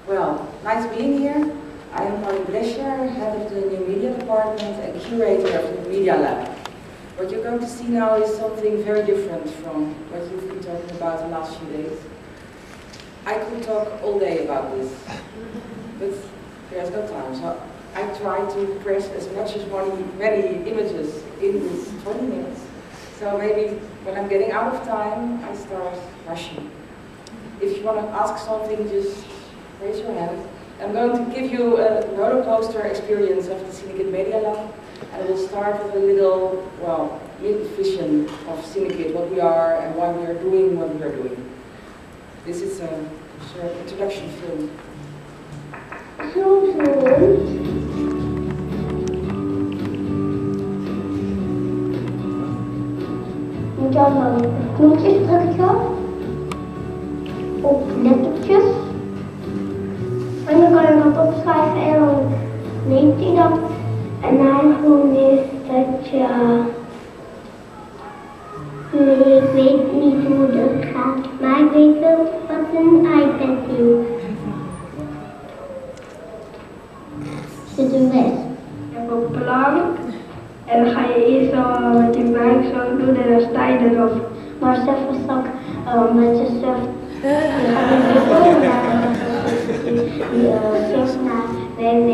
Well, nice being here. I am Pauline Brescher, head of the new media department and curator of the Medialab. What you're going to see now is something very different from what you've been talking about the last few days. I could talk all day about this, but there's no time, so I try to press as much as many images in this 20 minutes. So maybe when I'm getting out of time, I start rushing. If you want to ask something, just raise your hand. I'm going to give you a roller coaster experience of the Cinekid Medialab, and we'll start with a little, well, vision of Cinekid, what we are and why we are doing what we are doing. This is a short introduction film. Dan knoopjes drukken op lettertjes. En dan kan je dat opschrijven en dan neemt hij dat. En eigenlijk is dat je... Nee, ik weet niet hoe dat gaat, maar ik weet wel wat een iPad doet. Zit een les. Je hebt een plan en dan ga je eerst zo met je buik zo doen en dan sta je erop. Maar zelf was ook met jezelf. Je gaat in de boom naar www.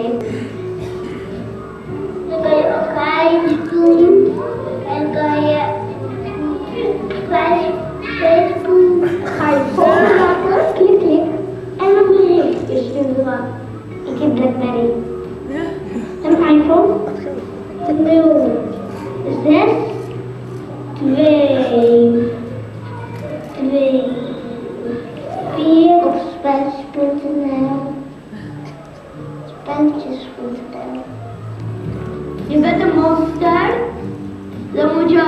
Dan kan je ook rijden doen en kan je Facebook ga je volgen maken, klik klik en dan berichtjes sturen. Ik heb BlackBerry. Een iPhone 0, 6, 2, 4 op spelletjes.nl. Spelletjes.nl. Je bent een monster, dan moet je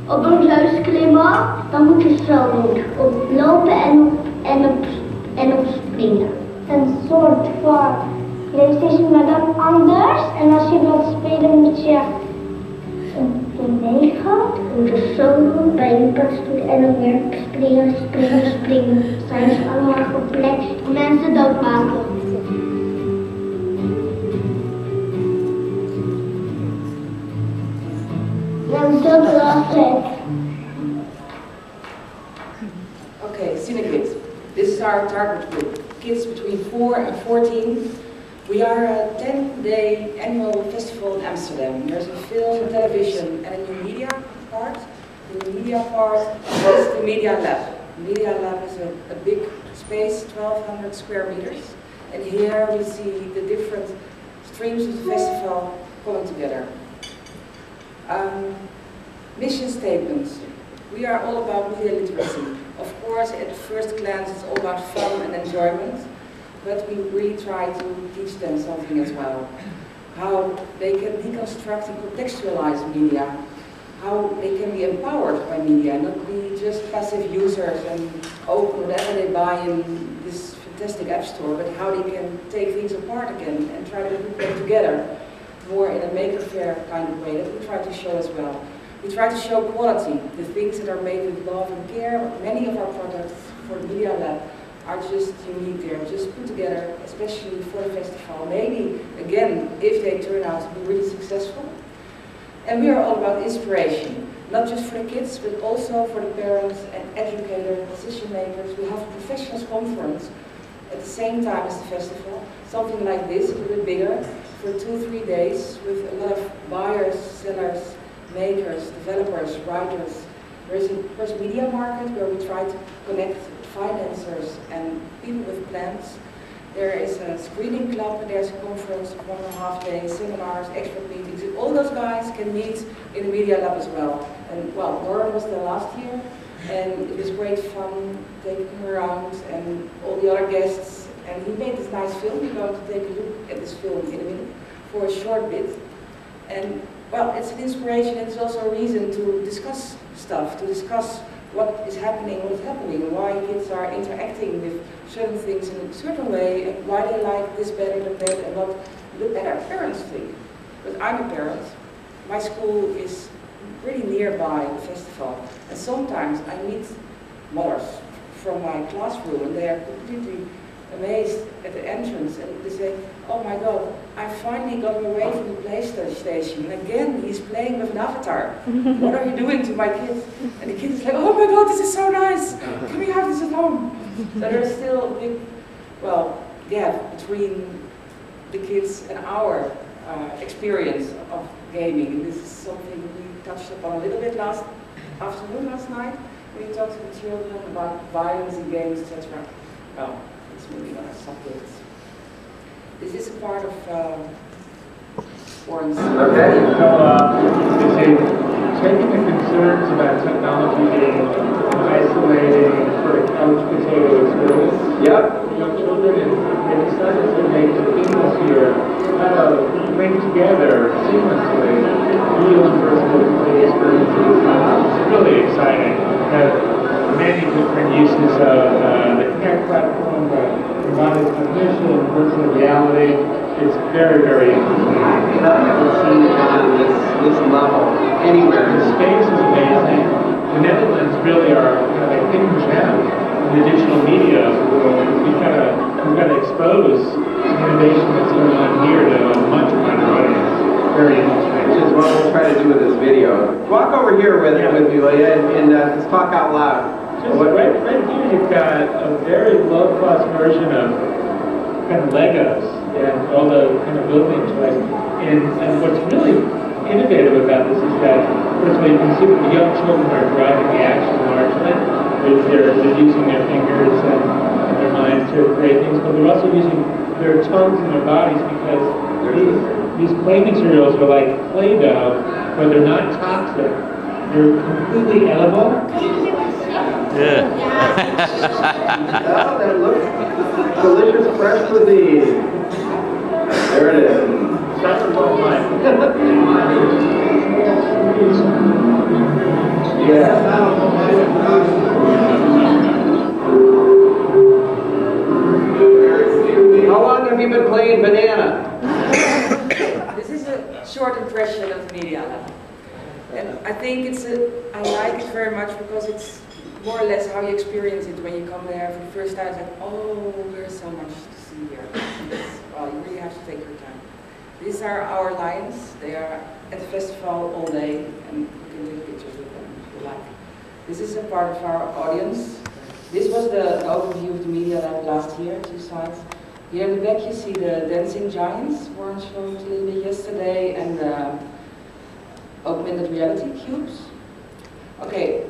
op een huis klimmen, dan moet je zo doen. Oplopen en op springen. Een soort van PlayStation, maar dan anders. En als je wilt spelen moet je bewegen. Je moet het zo doen, bij je doen en dan weer springen, springen, springen. Zijn ze allemaal complex om mensen doodmaken. Okay, Cinekid. This is our target group. Kids between 4 and 14. We are a 10-day annual festival in Amsterdam. There's a film, television, and a new media part. The new media part is the Medialab. The Medialab is a big space, 1,200 square meters. And here we see the different streams of the festival coming together. Mission statements. We are all about media literacy. Of course, at first glance, it's all about fun and enjoyment, but we really try to teach them something as well. How they can deconstruct and contextualize media, how they can be empowered by media, not be just passive users and open whatever they buy in this fantastic app store, but how they can take things apart again and try to put them together more in a maker faire kind of way that we try to show as well. We try to show quality, the things that are made with love and care. Many of our products for the Medialab are just unique, they're just put together, especially for the festival. Maybe, again, if they turn out to be really successful. And we are all about inspiration, not just for the kids, but also for the parents and educators, decision makers. We have a professionals conference at the same time as the festival, something like this, a little bit bigger, for 2-3 days with a lot of buyers, sellers, makers, developers, writers. There is a first media market where we try to connect financiers and people with plans. There is a screening club, and there's a conference, 1.5 days, seminars, expert meetings. All those guys can meet in the Medialab as well. And well, Lauren was there last year, and it was great fun taking him around and all the other guests. And he made this nice film. We're going to take a look at this film in a minute for a short bit. And well, it's an inspiration, and it's also a reason to discuss stuff, to discuss what is happening, why kids are interacting with certain things in a certain way, and why they like this better than that, and what the better parents think. But I'm a parent. My school is pretty nearby the festival, and sometimes I meet mothers, from my classroom, and they are completely amazed at the entrance, and they say, oh my God, I finally got him away from the PlayStation, and again he's playing with an avatar. What are you doing to my kids? And the kid is like, oh my God, this is so nice, can we have this at home? So there's still a big, well, gap between the kids and our experience of gaming, and this is something we touched upon a little bit last night, when we talked to the children about violence in games, etc. Well, it's maybe not a subject. This is a part of Warren's. Okay, so taking the concerns about technology being isolating sort of couch potato experience. Yep. Young children and decided to make the people here kind of link together seamlessly real and virtual experiences. It's really exciting. Many different uses of the Connect platform, embodied cognition, virtual reality. It's very, very interesting. I haven't seen it on this level anywhere. The space is amazing. The Netherlands really are kind of a hidden gem in the digital media world. We've got to expose innovation that's going on here to a much wider audience. Very interesting. Which is what we'll try to do with this video. Walk over here with me, Leah, and let's talk out loud. Just right here you've got a very low-cost version of kind of Legos and all the kind of building toys. And what's really innovative about this is that, first of all, you can see that the young children are driving the action largely. They're using their fingers and their minds to create things, but they're also using their tongues and their bodies, because these play materials are like Play-Doh, but they're not toxic. They're completely edible. Yeah. Oh, that looks delicious, fresh cuisine. There it is. That's what mine. Yeah. How long have you been playing banana? This is a short impression of Medialab. And I think I like it very much because it's more or less how you experience it when you come there for the first time. It's like, oh, there's so much to see here. Well, you really have to take your time. These are our lions. They are at the festival all day, and you can take pictures with them if you like. This is a part of our audience. This was the overview of the Medialab last year, 2 sides. Here in the back you see the dancing giants, Warren showed a little bit yesterday, and the augmented reality cubes. Okay,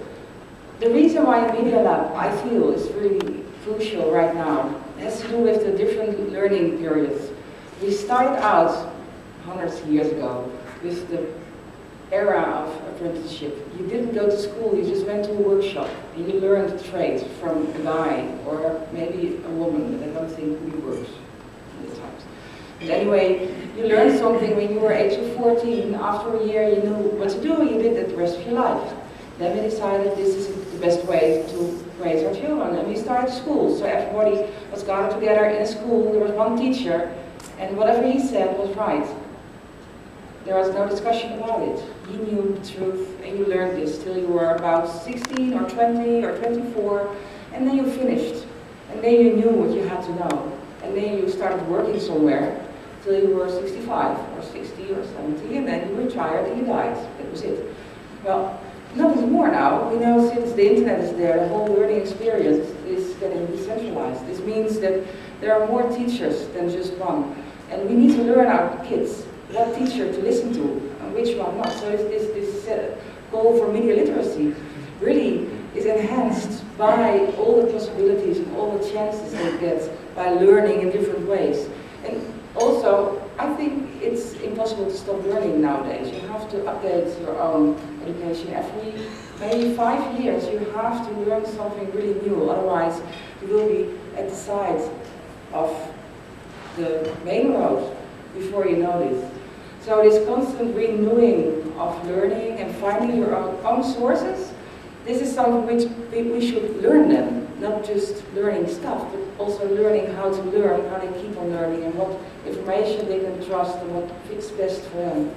the reason why Medialab, I feel, is really crucial right now has to do with the different learning periods. We started out hundreds of years ago with the era of apprenticeship. You didn't go to school, you just went to a workshop and you learned a trade from a guy or maybe a woman, but I don't think we works at the times. But anyway, you learned something when you were age of 14. After a year you knew what to do, you did it the rest of your life. Then we decided this is the best way to raise our children, and we started school. So everybody was gathered together in a school, there was one teacher, and whatever he said was right. There was no discussion about it. He knew the truth, and you learned this till you were about 16 or 20 or 24, and then you finished. And then you knew what you had to know. And then you started working somewhere till you were 65 or 60 or 70, and then you retired and you died. That was it. Well, nothing more now. We know since the internet is there, the whole learning experience is getting decentralized. This means that there are more teachers than just one. And we need to learn our kids what teacher to listen to and which one not. So this goal for media literacy really is enhanced by all the possibilities and all the chances they get by learning in different ways. And also, I think it's impossible to stop learning nowadays. You have to update your own education every maybe 5 years. You have to learn something really new, otherwise you will be at the side of the main road before you know this. So this constant renewing of learning and finding your own sources, this is something which we should learn them, not just learning stuff, but also learning how to learn, how they keep on learning, and what information they can trust and what fits best for them.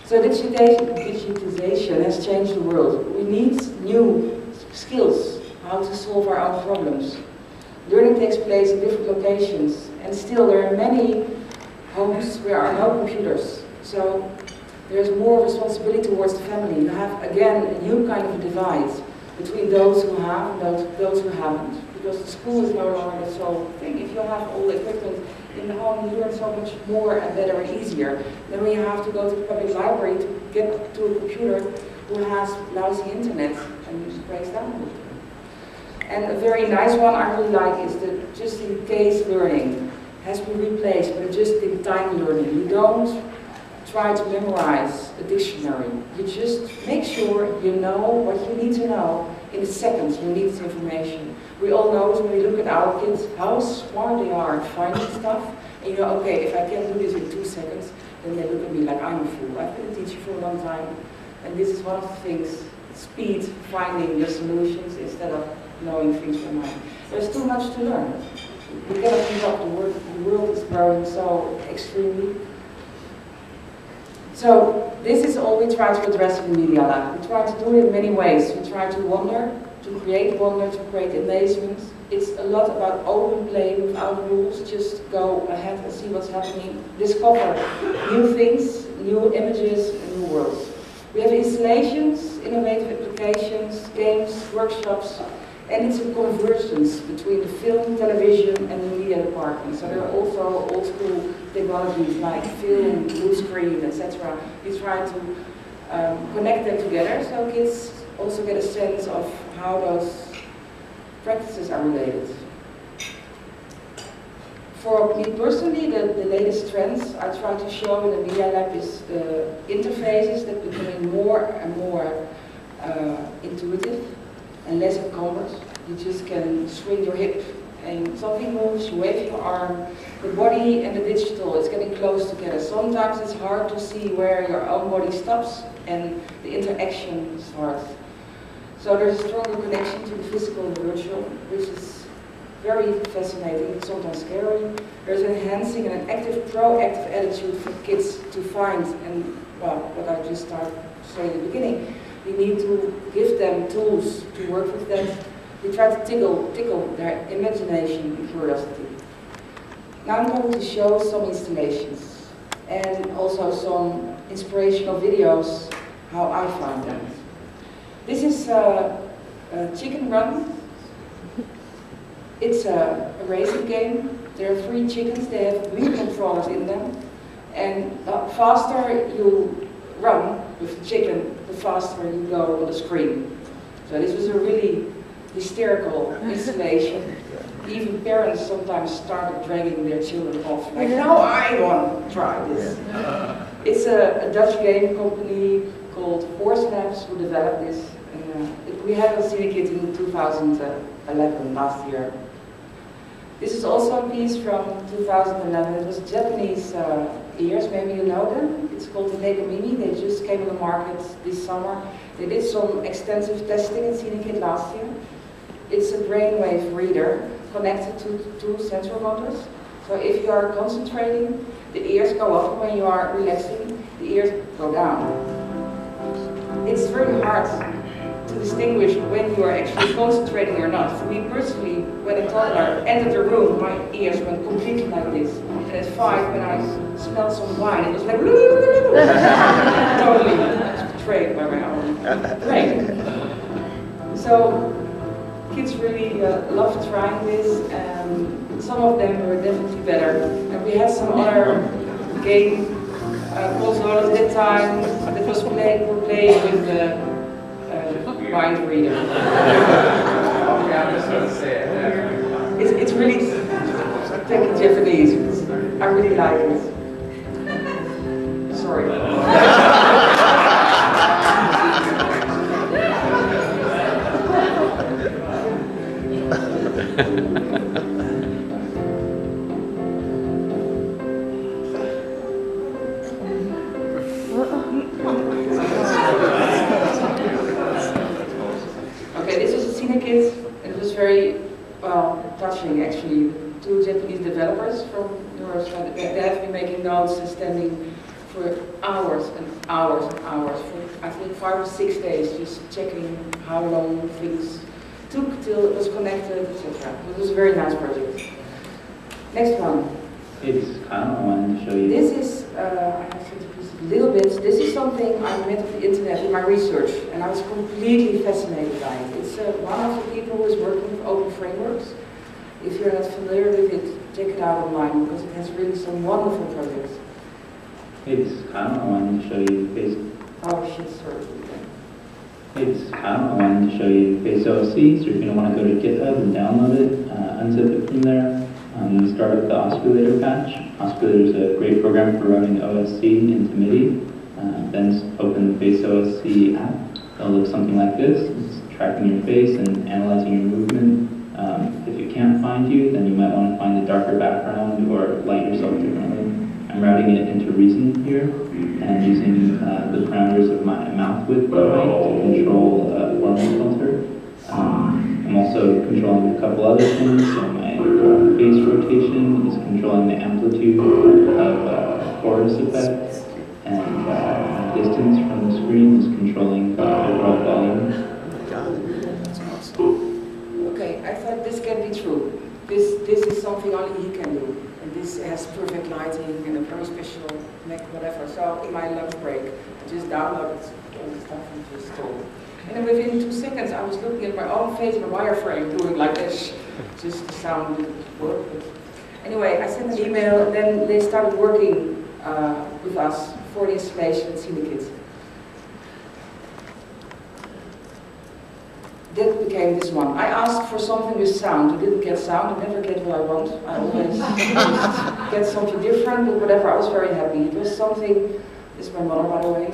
So digitization has changed the world. We need new skills, how to solve our own problems. Learning takes place in different locations, and still there are many homes where there are no computers. So there's more responsibility towards the family. You have, again, a new kind of a divide between those who have and those who haven't. Because the school is no longer the sole thing. If you have all the equipment in the home, you learn so much more and better and easier than when you have to go to the public library to get to a computer who has lousy internet and just breaks down all the time. And a very nice one I really like is the just-in-case learning. It has been replaced by just-in-time learning. You don't try to memorize a dictionary. You just make sure you know what you need to know in the seconds you need this information. We all know when we look at our kids how smart they are at finding stuff. And you know, okay, if I can't do this in 2 seconds, then they look at me like I'm a fool. I've been a teacher for a long time. And this is one of the things, speed, finding your solutions instead of knowing things from mind. There's too much to learn. We cannot keep up. The world is growing so extremely. So this is all we try to address in the Medialab. We try to do it in many ways. We try to wonder, to create amazement. It's a lot about open play without rules. Just go ahead and see what's happening. Discover new things, new images, and new worlds. We have installations, innovative applications, games, workshops, and it's a convergence between the film, television, and the media department. So there are also old school technologies like film, blue screen, etc. We try to connect them together so kids also get a sense of how those practices are related. For me personally, the latest trends I try to show in the Medialab is the interfaces that are becoming more and more intuitive and less encumbered. You just can swing your hip and something moves, you wave your arm. The body and the digital is getting close together. Sometimes it's hard to see where your own body stops and the interaction starts. So there's a stronger connection to the physical and the virtual, which is very fascinating, sometimes scary. There's an enhancing and an active, proactive attitude for kids to find, and well, what I just started to say in the beginning, we need to give them tools to work with them. We try to tickle their imagination and curiosity. Now I'm going to show some installations and also some inspirational videos, how I found them. This is a chicken run. It's a racing game. There are 3 chickens, they have wheel controllers in them. And the faster you run with the chicken, the faster you go on the screen. So this was a really hysterical installation. Even parents sometimes started dragging their children off, like, now I want to try this. It's a Dutch game company called Horse Labs who developed this. We had a Cinekid in 2011, last year. This is also a piece from 2011. It was Japanese ears, maybe you know them. It's called the Lego Mini. They just came on the market this summer. They did some extensive testing in Cinekid last year. It's a brainwave reader connected to 2 sensor motors. So if you are concentrating, the ears go up. When you are relaxing, the ears go down. It's very hard to distinguish when you are actually concentrating or not. For me personally, when a toddler entered the room, my ears went completely like this. And at 5, when I smelled some wine, it was like totally betrayed by my own brain. So kids really loved trying this. Some of them were definitely better. And we had some other game consoles at that time that was playing with the mind reader. Yeah, I'm just going to say it. It's really taking Japanese. I really like it. Sorry. Okay, this was a Cinekid. It was very touching, actually. 2 Japanese developers from Europe. They have been making notes and standing for hours and hours and hours, for I think 5 or 6 days, just checking how long things took till it was connected, etc. It was a very nice project. Next one. It's kind of wanted to show you. This is, I have to piece a little bit. This is something I met on the internet in my research, and I was completely fascinated by it. It's one of the people who is working with open frameworks. If you're not familiar with it, check it out online because it has really some wonderful projects. It's kind of wanted to show you Face. Oh shit, sorry. It's kind of wanted to show you Face OSC, so you're going to want to go to GitHub and download it, unzip it from there. Start up the osculator patch. Osculator is a great program for running OSC into MIDI. Then open the Face OSC app. It'll look something like this. It's tracking your face and analyzing your movement. If it can't find you, then you might want to find a darker background or light yourself differently. I'm routing it into Reason here and using the parameters of my mouth width to control formal filter. I'm also controlling a couple other things. So my face rotation is controlling the amplitude of chorus effect, and distance from the screen is controlling overall volume. Okay, I thought this can be true. This is something only he can do. And this has perfect lighting and a very special Mac, whatever. So in my lunch break, I just downloaded all the stuff and just installed. And then within 2 seconds, I was looking at my own face in a wireframe doing like this. Just the sound didn't work. But anyway, I sent an email, and then they started working with us for the installation at Cinekid. That became this one. I asked for something with sound. I didn't get sound. I never get what I want. I always get something different, but whatever. I was very happy. It was something. This is my mother, by the way.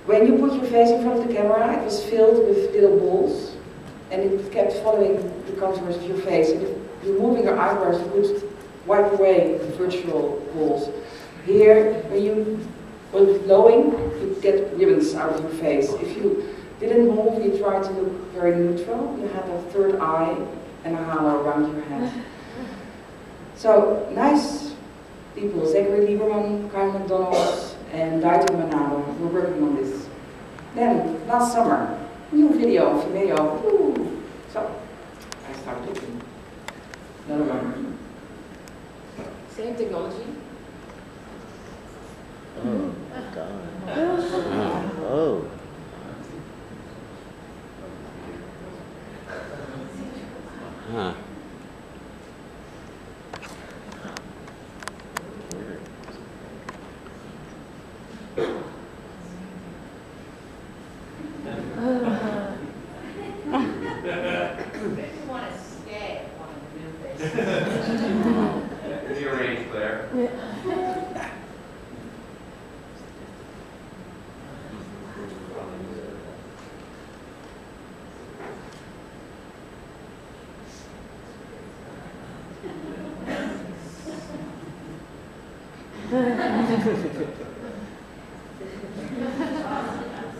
When you put your face in front of the camera, it was filled with little balls, and it kept following the contours of your face. And if you're moving your eyebrows, it would wipe away the virtual balls. Here, when you were blowing, you get ribbons out of your face. If you didn't move, you tried to look very neutral. You had a third eye and a halo around your head. So, nice people, Zachary Lieberman, Kyle McDonald, and Dieter Manado were working on this. Then, last summer, new video, Vimeo, woo. So, I started looking. Another one. Same technology. Oh, God. Oh. Huh. Rearrange there.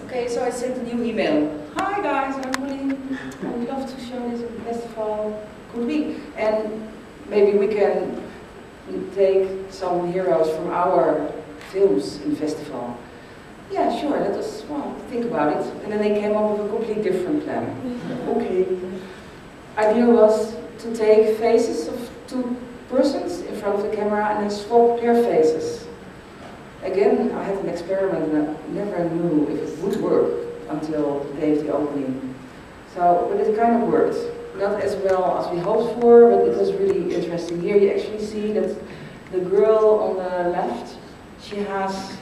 Okay, so I sent a new email. Hi guys, I would love to show this at the festival. Could we? And maybe we can take some heroes from our films in the festival. Yeah, sure, let us think about it. And then they came up with a completely different plan. Okay. Idea was to take faces of 2 persons in front of the camera and then swap their faces. Again, I had an experiment and I never knew if it would work until the day of the opening. So, but it kind of worked. Not as well as we hoped for, but it was really interesting. Here you actually see that the girl on the left, she has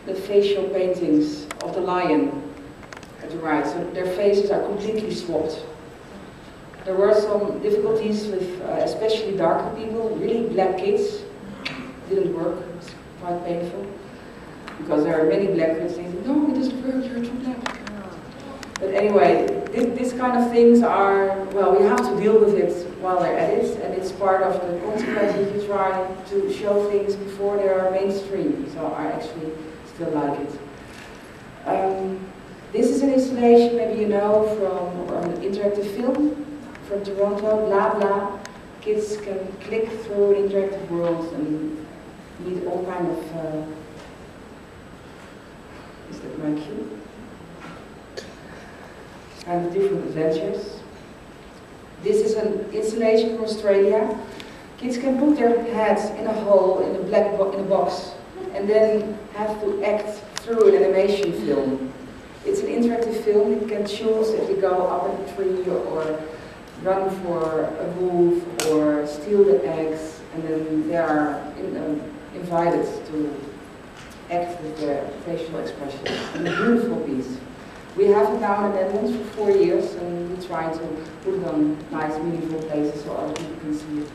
the facial paintings of the lion at the right. So their faces are completely swapped. There were some difficulties with especially darker people, really black kids. Didn't work, it was quite painful. Because there are many black kids saying, no, it doesn't work, you're too black. But anyway, these kind of things are, well, we have to deal with it while they're at it, and it's part of the consequences you try to show things before they are mainstream. So I actually still like it. This is an installation, maybe you know, from an interactive film from Toronto, Blah Blah. Kids can click through an interactive world and meet all kind of, is that my cue? kind of different adventures. This is an installation from Australia. Kids can put their heads in a hole in a box and then have to act through an animation film. It's an interactive film. You can choose if you go up a tree or run for a wolf or steal the eggs, and then they are invited to act with their facial expressions. And a beautiful piece. We have it now in the Netherlands for 4 years, and we try to put it on nice, meaningful places so other people can see it.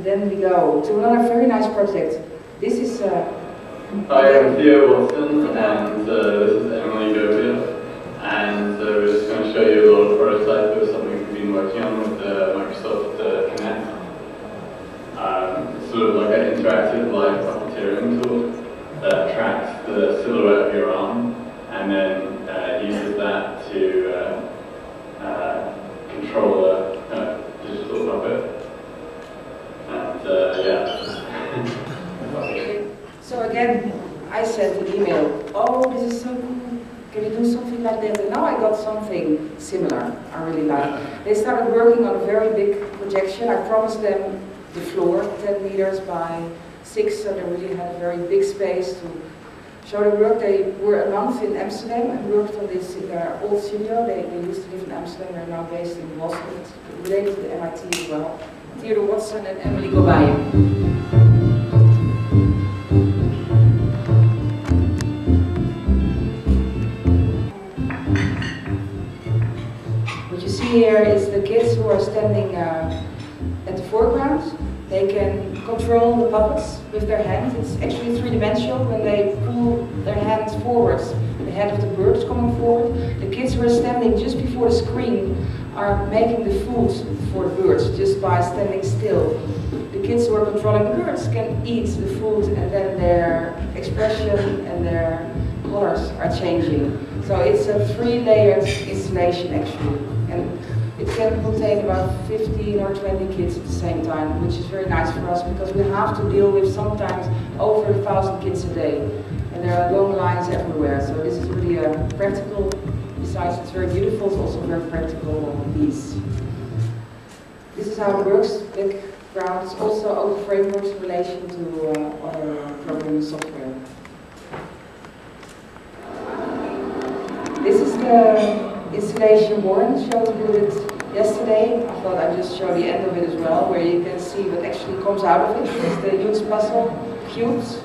Then we go to another very nice project. This is Hi, I'm Theo Watson, and this is Emily Govia, and we're just going to show you a little prototype of something we've been working on with Microsoft Connect. It's sort of like an interactive live puppeteering tool that tracks the silhouette of your arm and then uses that to control a digital puppet. And yeah. So again, I sent an email, oh, this is so cool, can you do something like that? And now I got something similar, I really like. They started working on a very big projection. I promised them the floor, 10 meters by 6, so they really had a very big space to show their work. They were a month in Amsterdam and worked on this in their old studio. They used to live in Amsterdam, they're now based in Boston. It's related to the MIT as well. Theodore Watson and Emily Govia. Here is the kids who are standing at the foreground. They can control the puppets with their hands. It's actually three-dimensional. When they pull their hands forwards, the head of the bird is coming forward. The kids who are standing just before the screen are making the food for the birds just by standing still. The kids who are controlling the birds can eat the food, and then their expression and their colors are changing. So it's a 3-layered installation actually. And it can contain about 15 or 20 kids at the same time, which is very nice for us because we have to deal with sometimes over 1,000 kids a day. And there are long lines everywhere, so this is really a practical, besides it's very beautiful, it's also a very practical piece. This is how it works, background. It's also open frameworks in relation to other programming software. This is the installation Warren showed a little bit yesterday. I thought I'd just show the end of it as well, where you can see what actually comes out of it. It's the huge puzzle cubes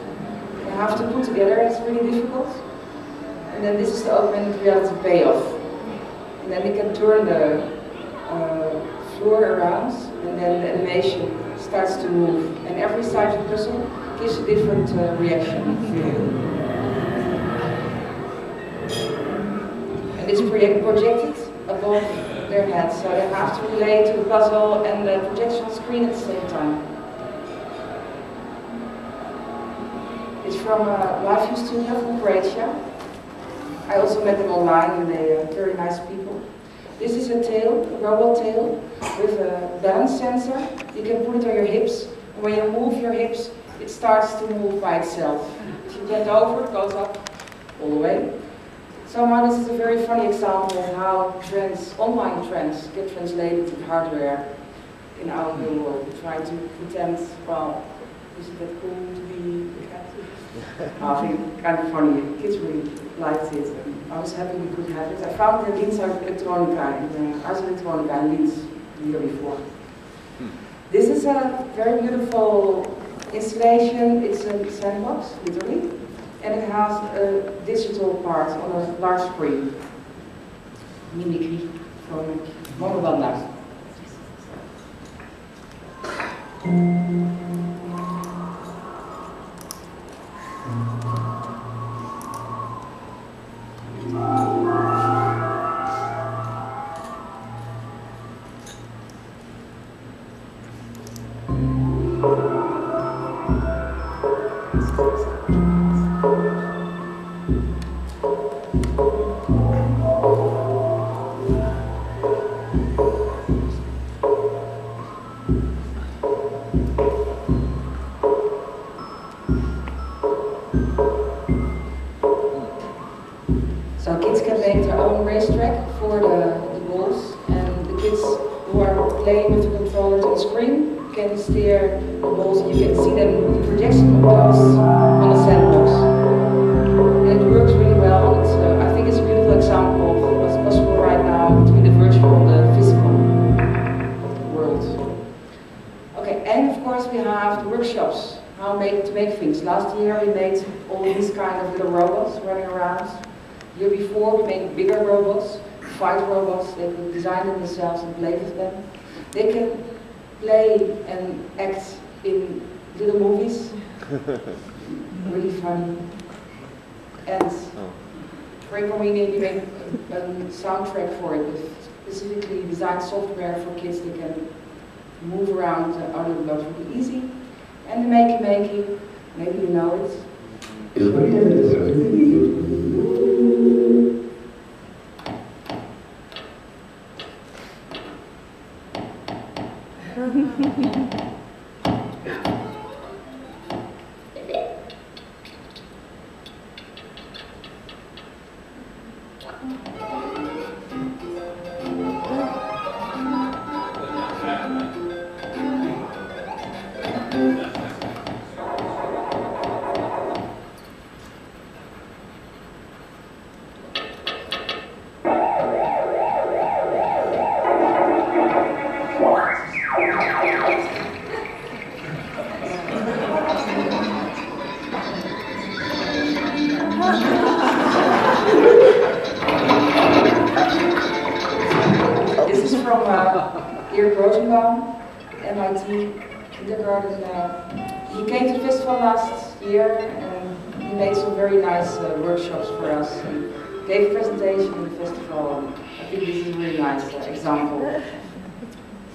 you have to put together. It's really difficult. And then this is the augmented reality payoff. And then we can turn the floor around, and then the animation starts to move. And every side of the puzzle gives a different reaction. And it's projected above their heads, so they have to relate to the puzzle and the projection screen at the same time. It's from a live view studio from Croatia. I also met them online, and they are very nice people. This is a tail, a robot tail, with a balance sensor. You can put it on your hips, and when you move your hips, it starts to move by itself. If you bend over, it goes up all the way. Somehow this is a very funny example of how online trends get translated to hardware in our real world. We try to pretend, well, isn't that cool to be a cat? I think it's kind of funny. Kids really liked it, and I was happy we could have it. I found the Linz Electronica in Ars Electronica in Linz the year before. This is a very beautiful installation. It's a sandbox, literally. And it has a digital part on a large screen. Mimicry from Monobanda. play with the controllers on screen. You can steer the balls and you can see them, the projection goes on the sandbox. And it works really well. It's, I think it's a beautiful example of what's possible right now between the virtual and the physical world. Okay, and of course we have the workshops, how to make things. Last year we made all these kind of little robots running around. The year before we made bigger robots, fight robots. They can design them themselves and play with them. They can play and act in little movies. Really funny. And very convenient, we made a soundtrack for it with specifically designed software for kids that can move around audio blocks really easy. And the makey, maybe you know it. MIT kindergarten. He came to the festival last year and he made some very nice workshops for us and gave a presentation in the festival. I think this is a really nice example. And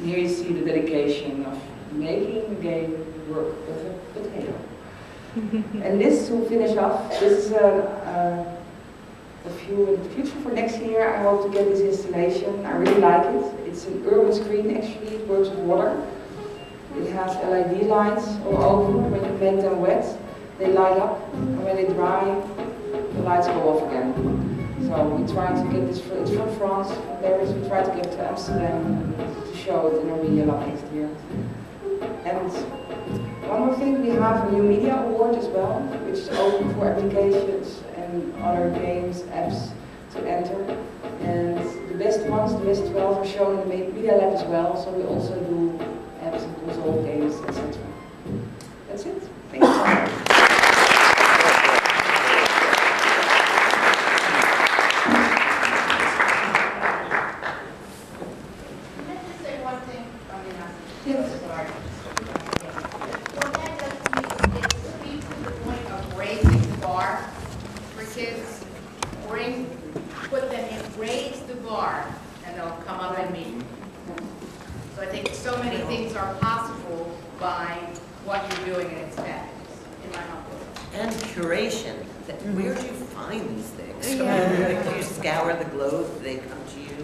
here you see the dedication of making a game work with a potato. And this, to finish off, this is a few in the future for next year. I hope to get this installation. I really like it. It's an urban screen actually, it works with water. It has LED lights all over. When you make them wet, they light up. And when they dry, the lights go off again. So we try to get this, it's from France, from Paris. We try to get it to Amsterdam to show it in our Medialab next year. And one more thing, we have a new media award as well, which is open for applications and other games, apps to enter. And the best ones, the best 12 are shown in the Medialab as well, so we also do apps and console games, etc. That's it. Thank you. So I think so many things are possible by what you're doing, and it's that, in my humble opinion. And curation. Where do you find these things? Do you scour the globe? They come to you?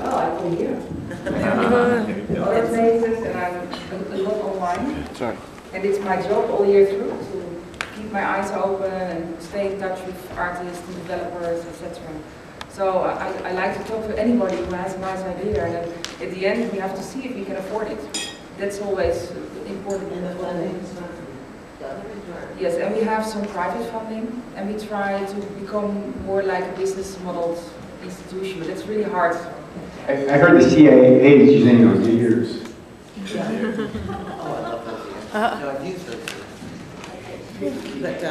Oh, I come here. Other places, and I'm a lot online. Sorry. And it's my job all year through to keep my eyes open and stay in touch with artists and developers, etc. So I like to talk to anybody who has a nice idea, and then at the end we have to see if we can afford it. That's always important. Yes, and we have some private funding, and we try to become more like a business modeled institution, but it's really hard. I heard the CIA is using those ears. Yeah. Oh, I love those ears. No, I've used those ears. But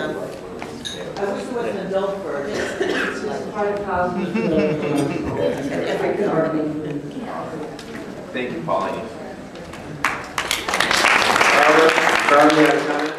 I wish there was an adult version. It's just 5,000 and every gardening. Thank you, Pauline. Barbara, out of time.